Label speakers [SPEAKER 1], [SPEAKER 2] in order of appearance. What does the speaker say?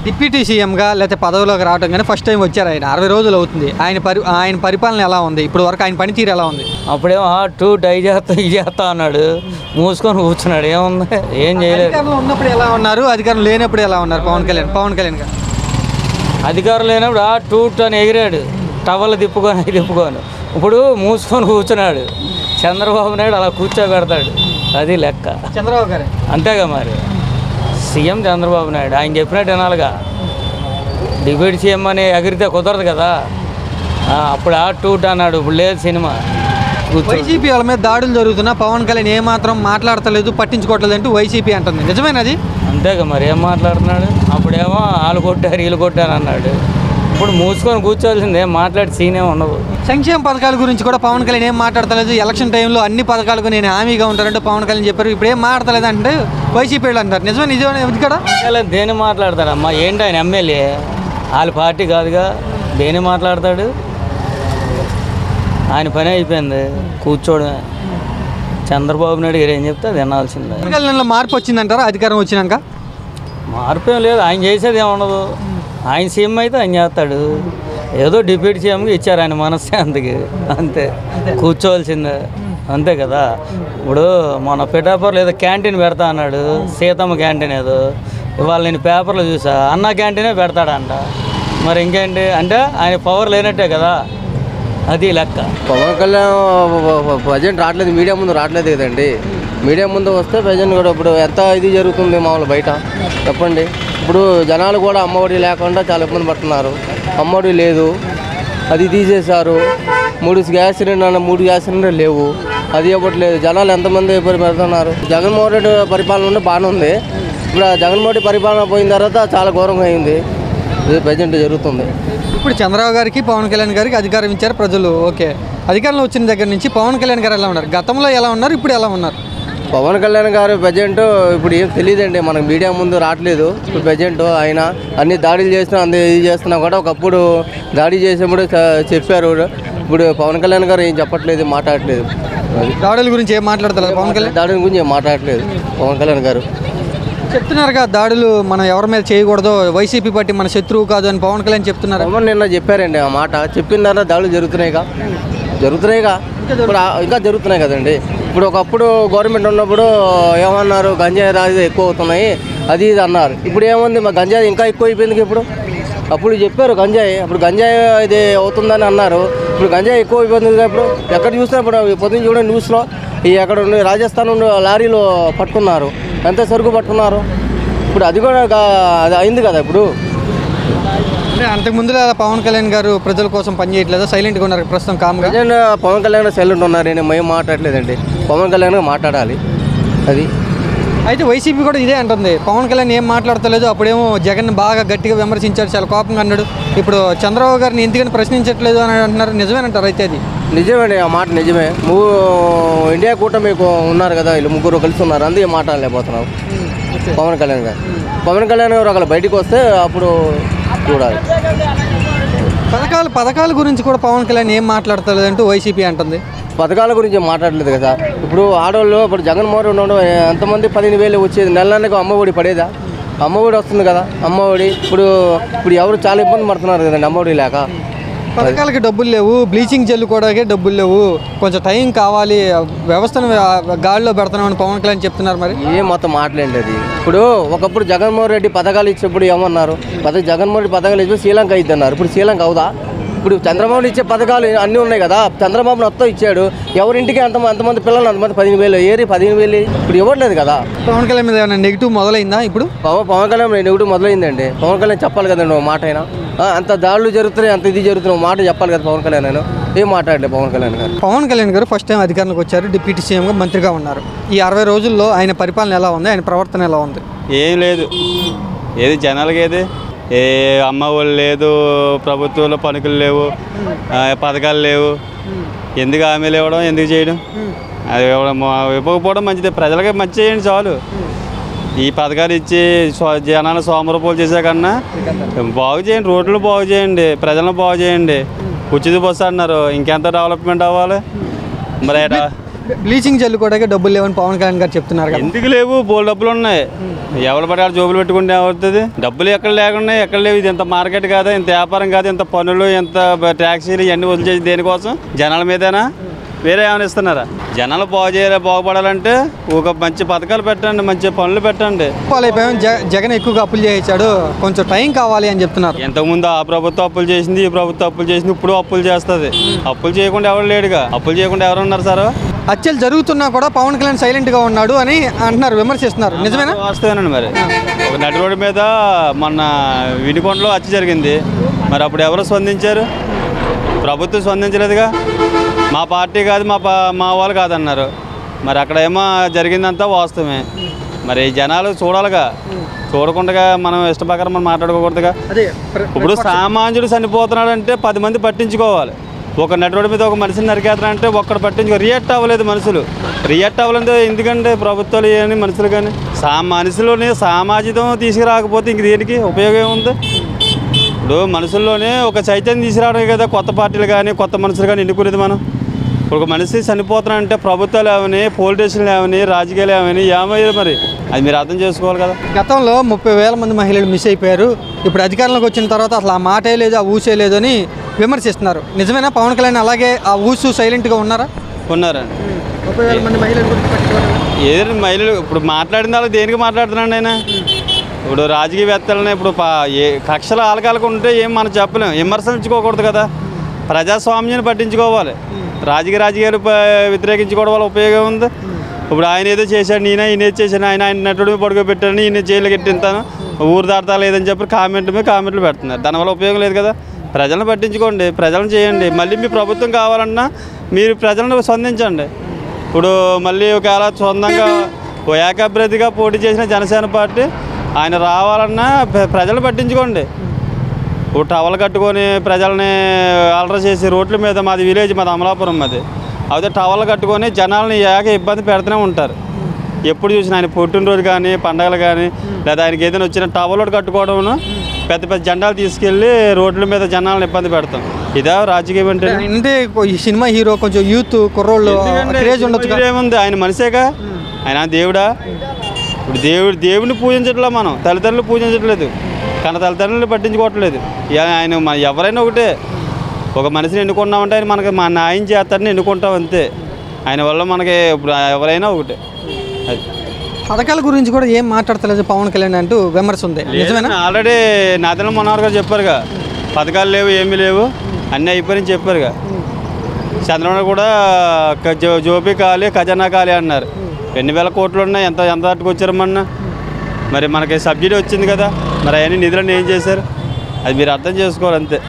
[SPEAKER 1] Deputy సీఎంగా లేకపోతే పదవిలోకి రావడం కానీ ఫస్ట్ టైం వచ్చారు ఆయన 60 రోజులు అవుతుంది. ఆయన పరిపాలన ఎలా ఉంది ఇప్పుడు వరకు, ఆయన పనితీరు ఎలా ఉంది?
[SPEAKER 2] అప్పుడేమో డై చేస్తా ఇది చేస్తా అన్నాడు, మూసుకొని కూర్చున్నాడు. ఏముంది, ఏం చేయలేదు.
[SPEAKER 1] అధికారంలో ఉన్నప్పుడు ఎలా ఉన్నారు, అధికారం లేనప్పుడు ఎలా ఉన్నారు పవన్ కళ్యాణ్ గారు?
[SPEAKER 2] అధికారం లేనప్పుడు టూట్ అని ఎగిరాడు, టవల్ తిప్పుకొని ఇప్పుడు మూసుకొని కూర్చున్నాడు. చంద్రబాబు నాయుడు అలా కూర్చోబెడతాడు, అది లెక్క.
[SPEAKER 1] చంద్రబాబు గారు అంతేగా
[SPEAKER 2] మరి సీఎం చంద్రబాబు నాయుడు ఆయన చెప్పినట్టు వినాలిగా. డిప్యూటీ సీఎం అని ఎగిరితే కుదరదు కదా. అప్పుడు టూట్ అన్నాడు, ఇప్పుడు లేదు సినిమా.
[SPEAKER 1] వైసీపీ వాళ్ళ మీద దాడులు జరుగుతున్నా పవన్ కళ్యాణ్ ఏమాత్రం మాట్లాడతలేదు, పట్టించుకోవట్లేదు అంటూ వైసీపీ అంటుంది. నిజమేనది?
[SPEAKER 2] అంతేగా మరి, ఏం మాట్లాడుతున్నాడు? అప్పుడేమో వాళ్ళు కొట్టారు వీళ్ళు కొట్టారు అన్నాడు. ఇప్పుడు మూసుకొని కూర్చోవాల్సింది, ఏం మాట్లాడి సీనే ఉండదు.
[SPEAKER 1] సంక్షేమ పథకాల గురించి కూడా పవన్ కళ్యాణ్ ఏం మాట్లాడతలేదు. ఎలక్షన్ టైంలో అన్ని పథకాలకు నేను హామీగా ఉంటానంటే పవన్ కళ్యాణ్ చెప్పారు. ఇప్పుడు ఏం మాట్లాడతలేదు అంటే వైసీపీ వాళ్ళు అంటారు. నిజమే ఇది కూడా?
[SPEAKER 2] దేని మాట్లాడతాడమ్మా? ఏంటి ఆయన ఎమ్మెల్యే, వాళ్ళ పార్టీ కాదుగా, దేని మాట్లాడతాడు? ఆయన పని అయిపోయింది, కూర్చోవడమే. చంద్రబాబు నాయుడు గారు ఏం చెప్తే అది వినాల్సిందే.
[SPEAKER 1] పవన్ కళ్యాణ్లో మార్పు వచ్చిందంటారా అధికారం వచ్చినాక?
[SPEAKER 2] మార్పు ఏం లేదు, ఆయన చేసేది ఏముండదు. ఆయన సీఎం అయితే ఆయన చేస్తాడు. ఏదో డిప్యూటీ సీఎంకి ఇచ్చారు ఆయన మనశ్శాంతికి, అంతే. కూర్చోవలసిందే, అంతే కదా. ఇప్పుడు మన పిఠాపురంలో ఏదో క్యాంటీన్ పెడతా అన్నాడు, సీతమ్మ క్యాంటీన్. ఏదో ఇవాళ నేను పేపర్లో చూసా, అన్న క్యాంటీనే పెడతాడంట. మరి ఇంకేంటి అంటే ఆయన పవర్ లేనట్టే కదా, అది లెక్క.
[SPEAKER 3] పవన్ కళ్యాణ్ ప్రజెంట్ రావట్లేదు, మీడియా ముందు రావట్లేదు కదండి. మీడియా ముందు వస్తే ప్రజెంట్ కూడా ఇప్పుడు ఎంత ఇది జరుగుతుంది మామూలు బయట చెప్పండి. ఇప్పుడు జనాలు కూడా అమ్మఒడి లేకుండా చాలా ఇబ్బంది పడుతున్నారు. అమ్మఒడి లేదు, అది తీసేశారు. 3 గ్యాస్ సిలిండర్ లేవు, అది ఇవ్వట్లేదు. జనాలు ఎంతమంది పెడుతున్నారు. జగన్మోహన్ రెడ్డి పరిపాలన ఉంటే బాగానే ఉంది. ఇప్పుడు జగన్మోహన్ రెడ్డి పరిపాలన పోయిన తర్వాత చాలా ఘోరంగా అయింది. ఇది ప్రజెంట్ జరుగుతుంది.
[SPEAKER 1] ఇప్పుడు చంద్రబాబు గారికి పవన్ కళ్యాణ్ గారికి అధికారం ఇచ్చారు ప్రజలు, ఓకే. అధికారంలో వచ్చిన దగ్గర నుంచి పవన్ కళ్యాణ్ గారు ఎలా ఉన్నారు, గతంలో ఎలా ఉన్నారు, ఇప్పుడు ఎలా ఉన్నారు?
[SPEAKER 3] పవన్ కళ్యాణ్ గారు ప్రజెంట్ ఇప్పుడు ఏం తెలియదండి, మనకు మీడియా ముందు రావట్లేదు. ఇప్పుడు ప్రజెంట్ ఆయన అన్ని దాడులు చేసినా ఇది చేస్తున్నా కూడా ఒకప్పుడు దాడి చేసినప్పుడు చెప్పారు. ఇప్పుడు పవన్ కళ్యాణ్ గారు ఏం చెప్పట్లేదు, మాట్లాడట్లేదు.
[SPEAKER 1] దాడుల గురించి ఏం మాట్లాడతారు పవన్ కళ్యాణ్?
[SPEAKER 3] దాడుల గురించి ఏం మాట్లాడట్లేదు పవన్ కళ్యాణ్ గారు.
[SPEAKER 1] చెప్తున్నారుగా దాడులు మనం ఎవరి మీద చేయకూడదు, వైసీపీ పార్టీ మన శత్రువు కాదు అని పవన్ కళ్యాణ్ చెప్తున్నారు.
[SPEAKER 3] పవన్ నిన్న చెప్పారండి ఆ మాట. చెప్పిన తర్వాత దాడులు జరుగుతున్నాయిగా ఇప్పుడు ఇంకా జరుగుతున్నాయి కదండి. ఇప్పుడు ఒకప్పుడు గవర్నమెంట్ ఉన్నప్పుడు ఏమన్నారు, గంజాయి రాజు ఎక్కువ అవుతున్నాయి అది ఇది అన్నారు. ఇప్పుడు ఏముంది, మా గంజాయి ఇంకా ఎక్కువ అయిపోయింది. ఇప్పుడు అప్పుడు చెప్పారు గంజాయి, అప్పుడు గంజాయి ఇది అవుతుందని అన్నారు. ఇప్పుడు గంజాయి ఎక్కువ అయిపోయింది. ఇప్పుడు ఎక్కడ చూసినా ఇప్పుడు పొద్దున్న చూడండి న్యూస్లో, ఈ ఎక్కడ ఉండి రాజస్థాన్ నుండి లారీలో పట్టుకున్నారు, ఎంత సరుకు పట్టుకున్నారు. ఇప్పుడు అది కూడా అది అయింది కదా. ఇప్పుడు
[SPEAKER 1] అంతకుముందు పవన్ కళ్యాణ్ గారు ప్రజల కోసం పనిచేయట్లేదు, సైలెంట్గా ఉన్నారు ప్రస్తుతం కామ్గా.
[SPEAKER 3] పవన్ కళ్యాణ్ సైలెంట్ ఉన్నారు, నేను మేము మాట్లాడలేదండి. పవన్ కళ్యాణ్ మాట్లాడాలి అది.
[SPEAKER 1] అయితే వైసీపీ కూడా ఇదే అంటుంది, పవన్ కళ్యాణ్ ఏం మాట్లాడతలేదు. అప్పుడేమో జగన్ బాగా గట్టిగా విమర్శించారు, చాలా కోపంగా అన్నాడు. ఇప్పుడు చంద్రబాబు గారిని ఎందుకని ప్రశ్నించట్లేదు అని అంటున్నారు. నిజమేనంటారు? అయితే అది
[SPEAKER 3] నిజమేండి, ఆ మాట నిజమే. ఇండియా కూటమి ఉన్నారు కదా, వీళ్ళు ముగ్గురు కలిసి ఉన్నారు, అందుకే మాట్లాడలేకపోతున్నారు పవన్ కళ్యాణ్ గారు. పవన్ కళ్యాణ్ గారు ఒకళ్ళు బయటకు వస్తే అప్పుడు చూడాలి.
[SPEAKER 1] పథకాల గురించి కూడా పవన్ కళ్యాణ్ ఏం మాట్లాడతలేదు అంటూ వైసీపీ అంటుంది.
[SPEAKER 3] పథకాల గురించి మాట్లాడలేదు కదా. ఇప్పుడు ఆడవాళ్ళు ఇప్పుడు జగన్మోహన్ రెడ్డి ఎంతమంది 15,000 వచ్చేది, నెలలకు అమ్మఒడి పడేదా? అమ్మఒడి వస్తుంది కదా, అమ్మఒడి. ఇప్పుడు ఎవరు చాలా ఇబ్బంది పడుతున్నారు కదండి అమ్మఒడి లేక.
[SPEAKER 1] పథకాలకి డబ్బులు లేవు, బ్లీచింగ్ జల్లు కూడా డబ్బులు లేవు, కొంచెం టైం కావాలి, వ్యవస్థను గాడిలో పెడుతున్నామని పవన్ కళ్యాణ్ చెప్తున్నారు. మరి
[SPEAKER 3] ఏం మొత్తం మాట్లాడండి అది. ఇప్పుడు ఒకప్పుడు జగన్మోహన్ రెడ్డి పథకాలు ఇచ్చినప్పుడు ఏమన్నారు, జగన్మోహన్ రెడ్డి పథకాలు ఇచ్చి శ్రీలంక ఇద్దన్నారు. ఇప్పుడు శ్రీలంక అవుదా? ఇప్పుడు చంద్రబాబు ఇచ్చే పథకాలు అన్నీ ఉన్నాయి కదా. చంద్రబాబు మొత్తం ఇచ్చాడు, ఎవరింటికి అంతమంది పిల్లలు అంతమంది 15,000 ఏరి 15,000 ఇప్పుడు ఇవ్వట్లేదు కదా.
[SPEAKER 1] పవన్ కళ్యాణ్ మీద ఏమైనా నెగిటివ్ మొదలైందా? ఇప్పుడు
[SPEAKER 3] పవన్ కళ్యాణ్ నెగిటివ్ మొదలైందండి. పవన్ కళ్యాణ్ చెప్పాలి కదండి ఒక మాట. అయినా అంత దాడులు జరుగుతున్నాయి, అంత ఇది జరుగుతున్నాయి, మాట చెప్పాలి కదా పవన్ కళ్యాణ్. ఆయన ఏం మాట్లాడలేదు పవన్ కళ్యాణ్ గారు ఫస్ట్ టైం అధికారంలోకి వచ్చారు, డిప్యూటీ సీఎంగా మంత్రిగా ఉన్నారు. ఈ 60 రోజుల్లో ఆయన పరిపాలన ఎలా ఉంది, ఆయన ప్రవర్తన ఎలా ఉంది?
[SPEAKER 4] ఏం లేదు, ఏది జనాలకి ఏది ఏ అమ్మ వాళ్ళు లేదు, ప్రభుత్వంలో పనుకులు లేవు, పథకాలు లేవు. ఎందుకు హామీలు ఇవ్వడం, ఎందుకు చేయడం? అది ఇవ్వకపోవడం మంచిది. ప్రజలకి మంచి చేయండి చాలు. ఈ పథకాలు ఇచ్చి జనాలు సోమరపోలు చేసే కన్నా బాగు చేయండి, రోడ్లు బాగు చేయండి, ప్రజలను బాగు చేయండి. ఉచిత బస్సు అన్నారు, ఇంకెంత డెవలప్మెంట్ అవ్వాలి మరి.
[SPEAKER 1] బ్లీచింగ్ జల్లు కూడా డబ్బులు లేవని పవన్ కళ్యాణ్ గారు చెప్తున్నారు కదా.
[SPEAKER 4] ఎందుకు లేవు? బోల్ డబ్బులు ఉన్నాయి. ఎవరు పడాలి జోబులు పెట్టుకుంటే ఏమవుతుంది? డబ్బులు ఎక్కడ లేకుండా ఎక్కడ లేవు. ఇది ఇంత మార్కెట్ కాదా, ఇంత వ్యాపారం కాదా, ఇంత పనులు, ఎంత ట్యాక్సీలు ఇవన్నీ వదిలేసి దేనికోసం? జనాల మీదేనా? వేరే ఏమైనా ఇస్తున్నారా? జనాలు బాగుపడాలంటే ఒక మంచి పథకాలు పెట్టండి, మంచి పనులు పెట్టండి.
[SPEAKER 1] జగన్ ఎక్కువగా అప్పులు చేయించాడు, కొంచెం టైం కావాలి అని చెప్తున్నారు.
[SPEAKER 4] ఇంతకుముందు ఆ ప్రభుత్వం అప్పులు చేసింది, ఈ ప్రభుత్వం అప్పులు చేసింది, ఇప్పుడు అప్పులు చేస్తుంది. అప్పులు చేయకుండా ఎవరు లేడుగా. అప్పులు చేయకుండా ఎవరు ఉన్నారు సార్?
[SPEAKER 1] హత్యలు జరుగుతున్నా కూడా పవన్ కళ్యాణ్ సైలెంట్గా ఉన్నాడు అని అంటున్నారు, విమర్శిస్తున్నారు. నిజమేనా?
[SPEAKER 4] వాస్తవేనండి. మరి ఒక నడి రోడ్డు మీద మొన్న వినుకొండలో హత్య జరిగింది. మరి అప్పుడు ఎవరు స్పందించారు? ప్రభుత్వం స్పందించలేదుగా. మా పార్టీ కాదు, మా వాళ్ళు కాదన్నారు. మరి అక్కడ ఏమో జరిగిందంతా వాస్తవమే. మరి జనాలు చూడాలిగా. చూడకుండా మనం ఇష్టప్రకారం మనం మాట్లాడుకోకూడదుగా. ఇప్పుడు సామాన్యుడు చనిపోతున్నాడంటే 10 మంది పట్టించుకోవాలి. ఒక నడి రోడ్డు మీద ఒక మనిషిని నరికేస్తారంటే ఒక్కడు పట్టించుకో. రియాక్ట్ అవ్వలేదు మనుషులు. రియాక్ట్ అవ్వలేదు ఎందుకంటే ప్రభుత్వాలు ఏమని మనుషులు కానీ మనుషులని సామాజికం తీసుకురాకపోతే ఇంక దేనికి ఉపయోగం ఏముంది? ఇప్పుడు మనుషుల్లోనే ఒక చైతన్యం తీసుకురావడం కదా కొత్త పార్టీలు కానీ కొత్త మనుషులు కానీ ఎన్నుకునేది మనం. ఒక మనిషి చనిపోతున్నారంటే ప్రభుత్వాలు ఏమని, పోలీస్ స్టేషన్లు ఏమని, రాజకీయాలు ఏమని ఏమయ్యారు? మరి అది మీరు అర్థం చేసుకోవాలి కదా.
[SPEAKER 1] గతంలో 30,000 మంది మహిళలు మిస్ అయిపోయారు. ఇప్పుడు అధికారంలోకి వచ్చిన తర్వాత అసలు ఆ మాటే లేదు, ఆ ఊసే లేదు అని విమర్శిస్తున్నారు. నిజమేనా? పవన్ కళ్యాణ్ అలాగే ఆ ఊసు సైలెంట్గా ఉన్నారా?
[SPEAKER 4] ఉన్నారండి.
[SPEAKER 1] 30,000 మంది మహిళలు
[SPEAKER 4] ఏదైనా మహిళలు ఇప్పుడు మాట్లాడిన వాళ్ళు దేనికి మాట్లాడుతున్నాడు ఆయన? ఇప్పుడు రాజకీయవేత్తలని ఇప్పుడు కక్షల ఆలకాలకు ఉంటే ఏం మనం చెప్పలేము. విమర్శించుకోకూడదు కదా. ప్రజాస్వామ్యాన్ని పట్టించుకోవాలి. రాజకీయాలు వ్యతిరేకించుకోవడం వల్ల ఉపయోగం ఉంది. ఇప్పుడు ఆయన ఏదో చేశాడు, ఈయన ఏదో చేశాను, ఆయన నటుడు పడుకోబెట్టాను, ఈయన జైలు కట్టింతాను, ఊరు దాడతా లేదని చెప్పి కామెంట్లు పెడుతున్నారు. దానివల్ల ఉపయోగం లేదు కదా. ప్రజలను పట్టించుకోండి, ప్రజలను చేయండి. మళ్ళీ మీ ప్రభుత్వం కావాలన్నా మీరు ప్రజలను స్పందించండి. ఇప్పుడు మళ్ళీ ఒకవేళ సొంతంగా ఏకాభ్యర్థిగా పోటీ చేసిన జనసేన పార్టీ ఆయన రావాలన్నా ప్రజలు పట్టించుకోండి. ఇప్పుడు టవల్ కట్టుకొని ప్రజల్ని అలర చేసి రోడ్ల మీద, మాది విలేజ్, మాది అమలాపురం, మాది అయితే టవల్ కట్టుకొని జనాలని ఇబ్బంది పెడుతూనే ఉంటారు. ఎప్పుడు చూసినా ఆయన పుట్టినరోజు కానీ పండగలు కానీ లేదా ఆయనకి ఏదైనా వచ్చిన టవల్ కట్టుకోవడం, పెద్ద జెండాలు తీసుకెళ్ళి రోడ్ల మీద జనాలను ఇబ్బంది పెడతాం. ఇదా రాజకీయం అంటే?
[SPEAKER 1] ఈ సినిమా హీరో కొంచెం యూత్ కుర్రోళ్ళు క్రేజ్ ఉండొచ్చు.
[SPEAKER 4] ఏముంది? ఆయన మనిషేగా. ఆయన దేవుడా? ఇప్పుడు దేవుడిని పూజించట్లా, మనం తల్లిదండ్రులు పూజించట్లేదు, కన్న తల్లిదండ్రులు పట్టించుకోవట్లేదు. ఆయన ఎవరైనా ఒకటే. ఒక మనిషిని ఎన్నుకున్నామంటే ఆయన మనకి న్యాయం చేస్తాడని ఎన్నుకుంటాం అంతే. ఆయన వల్ల మనకి ఇప్పుడు ఎవరైనా ఒకటే. అది
[SPEAKER 1] పథకాల గురించి కూడా ఏం మాట్లాడతలేదు పవన్ కళ్యాణ్ అంటూ విమర్శ ఉంది. నిజమేనా?
[SPEAKER 4] ఆల్రెడీ నాదెండ్ల మనోహర్ గారు చెప్పారుగా, పథకాలు లేవు, ఏమీ లేవు, అన్నీ అయిపోయినాయని చెప్పారుగా. చంద్రబాబు కూడా జోబీ ఖాళీ, ఖజానా ఖాళీ అన్నారు. 2,000 కోట్లు ఉన్నాయి. ఎంత తట్టుకొచ్చారమన్నా? మరి మనకి సబ్సిడీ వచ్చింది కదా, మరి అవన్నీ నిధులను ఏం చేశారు? అది మీరు అర్థం చేసుకోవాలి అంతే.